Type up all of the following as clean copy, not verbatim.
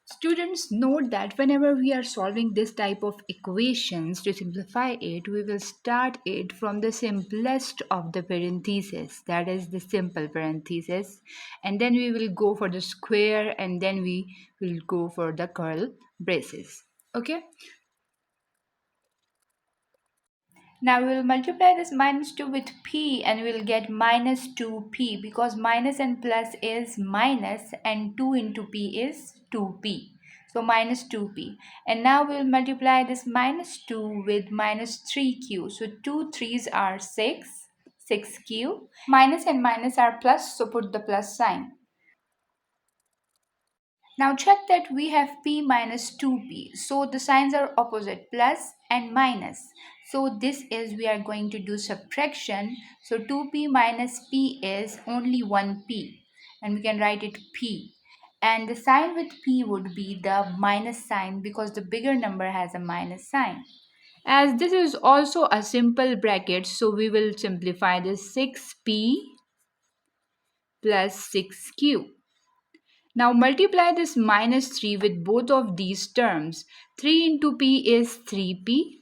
Students, note that whenever we are solving this type of equations, to simplify it, we will start it from the simplest of the parentheses, that is the simple parentheses, and then we will go for the square, and then we will go for the curl braces. Okay. Now we will multiply this minus 2 with p and we will get minus 2p, because minus and plus is minus and 2 into p is 2p. So minus 2p. And now we will multiply this minus 2 with minus 3q. So 2 3s are 6, 6q. Minus and minus are plus, so put the plus sign. Now check that we have p minus 2p. So the signs are opposite, plus and minus. So this is, we are going to do subtraction. So 2p minus p is only 1p. And we can write it p. And the sign with p would be the minus sign, because the bigger number has a minus sign. As this is also a simple bracket, so we will simplify this 6p plus 6q. Now multiply this minus 3 with both of these terms. 3 into p is 3p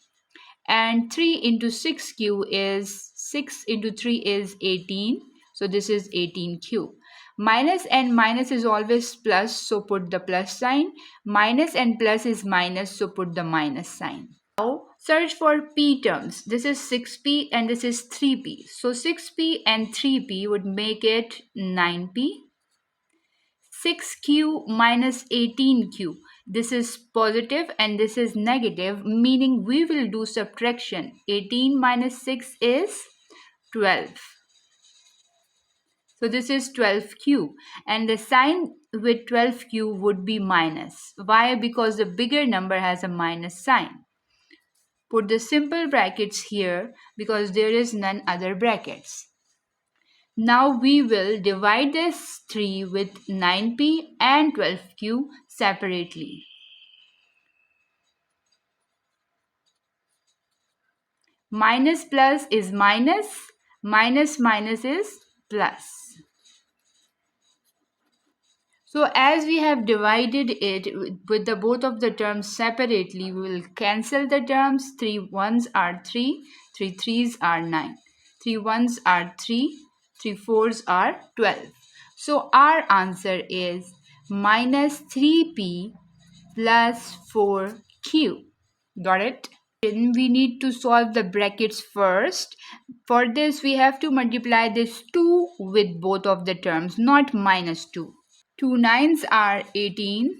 and 3 into 6q is 6 into 3 is 18. So this is 18q. Minus and minus is always plus, so put the plus sign. Minus and plus is minus, so put the minus sign. Now search for p terms. This is 6p and this is 3p. So 6p and 3p would make it 9p. 6q minus 18q. This is positive and this is negative, meaning we will do subtraction. 18 minus 6 is 12. So this is 12q, and the sign with 12q would be minus. Why? Because the bigger number has a minus sign. Put the simple brackets here because there is none other brackets. Now we will divide this 3 with 9p and 12q separately. Minus plus is minus, minus minus is plus. So as we have divided it with the both of the terms separately, we will cancel the terms. 3 ones are 3, 3 threes are 9. 3 ones are 3, 3 fours are 12. So our answer is minus 3p plus 4q. Got it? Then we need to solve the brackets first. For this, we have to multiply this 2 with both of the terms, not minus 2. 2 nines are 18,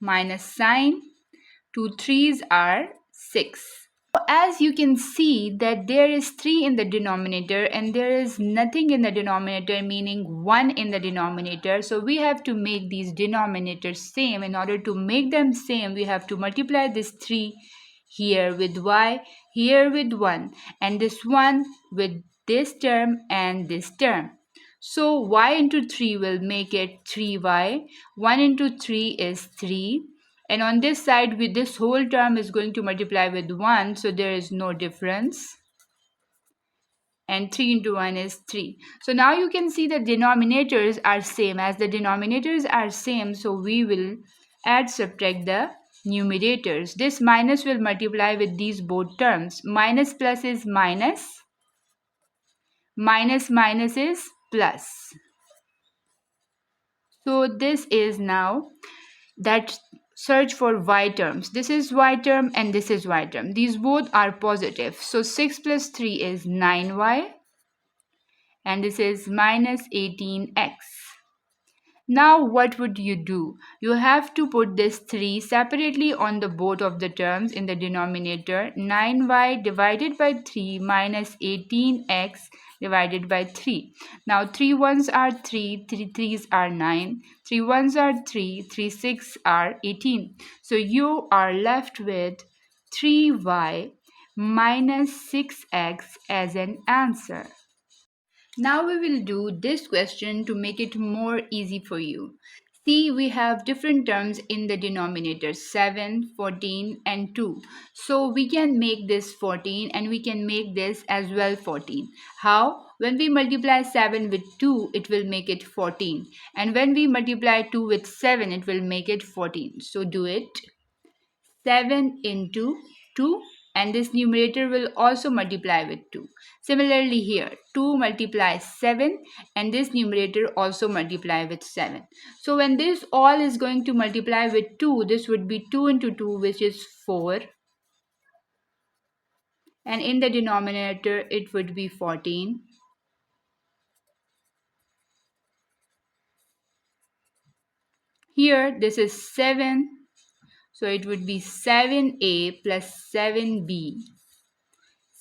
minus sign. 2 threes are 6. As you can see that there is 3 in the denominator and there is nothing in the denominator, meaning 1 in the denominator. So we have to make these denominators same. In order to make them same, we have to multiply this 3 here with y, here with 1, and this 1 with this term and this term. So y into 3 will make it 3y. 1 into 3 is 3. And on this side, with this whole term is going to multiply with 1. So there is no difference. And 3 into 1 is 3. So now you can see the denominators are same. As the denominators are same, so we will subtract the numerators. This minus will multiply with these both terms. Minus plus is minus. Minus minus is plus. So this is now that search for y terms. This is y term and this is y term. These both are positive. So 6 plus 3 is 9y and this is minus 18x. Now what would you do? You have to put this 3 separately on the both of the terms in the denominator. 9y divided by 3 minus 18x divided by 3. Now 3 ones are 3, 3 threes are 9, 3 ones are 3, 3 6 are 18. So you are left with 3y minus 6x as an answer. Now we will do this question to make it more easy for you. See, we have different terms in the denominator, 7, 14 and 2. So we can make this 14 and we can make this as well 14. How? When we multiply 7 with 2, it will make it 14. And when we multiply 2 with 7, it will make it 14. So do it. 7 into 2, and this numerator will also multiply with 2. Similarly here, 2 multiplies 7, and this numerator also multiply with 7. So when this all is going to multiply with 2, this would be 2 into 2, which is 4. And in the denominator, it would be 14. Here, this is 7. So it would be 7a plus 7b.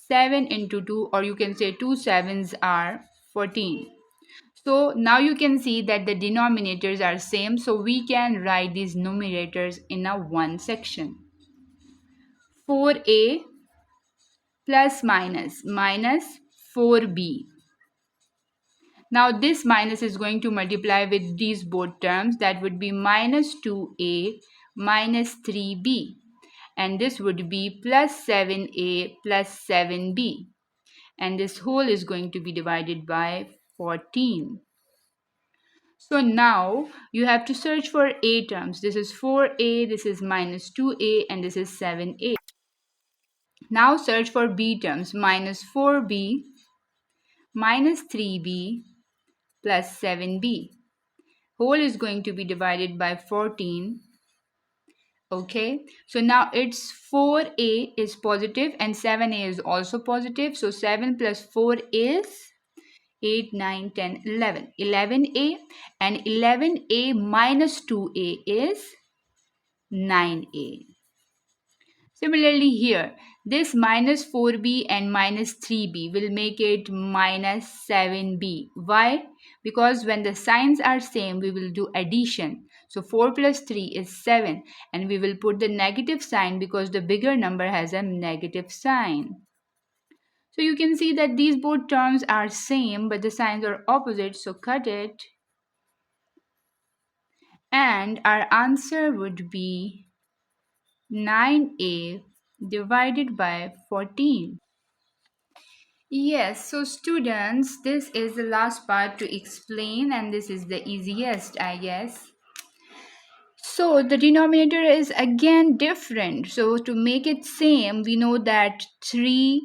7 into 2, or you can say 2 sevens are 14. So now you can see that the denominators are same. So we can write these numerators in a one section. 4a plus minus 4b. Now this minus is going to multiply with these both terms. That would be minus 2a minus 3b. And this would be plus 7a plus 7b. And this whole is going to be divided by 14. So now you have to search for a terms. This is 4a, this is minus 2a, and this is 7a. Now search for b terms. Minus 4b minus 3b plus 7b. Whole is going to be divided by 14. Okay, so now it's 4a is positive and 7a is also positive. So 7 plus 4 is 8, 9, 10, 11. 11a, and 11a minus 2a is 9a. Similarly here, this minus 4b and minus 3b will make it minus 7b. Why? Because when the signs are same, we will do addition. So 4 plus 3 is 7, and we will put the negative sign because the bigger number has a negative sign. So you can see that these both terms are same, but the signs are opposite, so cut it. And our answer would be 9a divided by 14. Yes, so students, this is the last part to explain, and this is the easiest, I guess. So the denominator is again different. So to make it same, we know that 3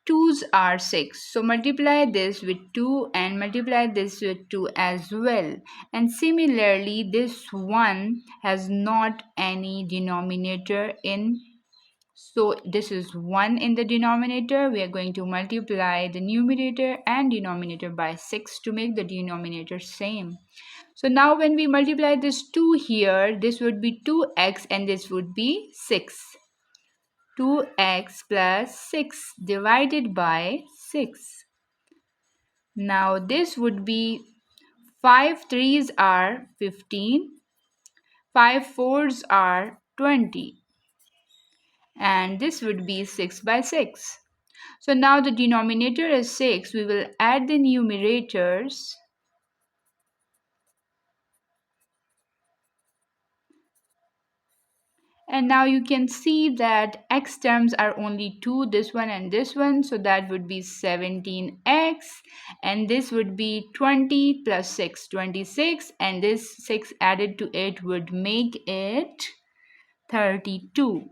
2's are 6. So multiply this with 2 and multiply this with 2 as well. And similarly, this 1 has not any denominator in. So this is 1 in the denominator. We are going to multiply the numerator and denominator by 6 to make the denominator same. So now when we multiply this 2 here, this would be 2x and this would be 6. 2x plus 6 divided by 6. Now this would be 5 3's are 15, 5 4's are 20, and this would be 6 by 6. So now the denominator is 6. We will add the numerators. And now you can see that x terms are only 2, this one and this one. So that would be 17x. And this would be 20 plus 6, 26. And this 6 added to it would make it 32.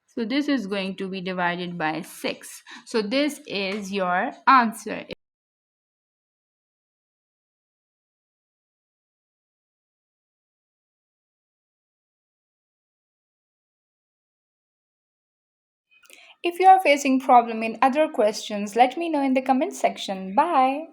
So this is going to be divided by 6. So this is your answer. If you are facing problem in other questions, let me know in the comment section. Bye.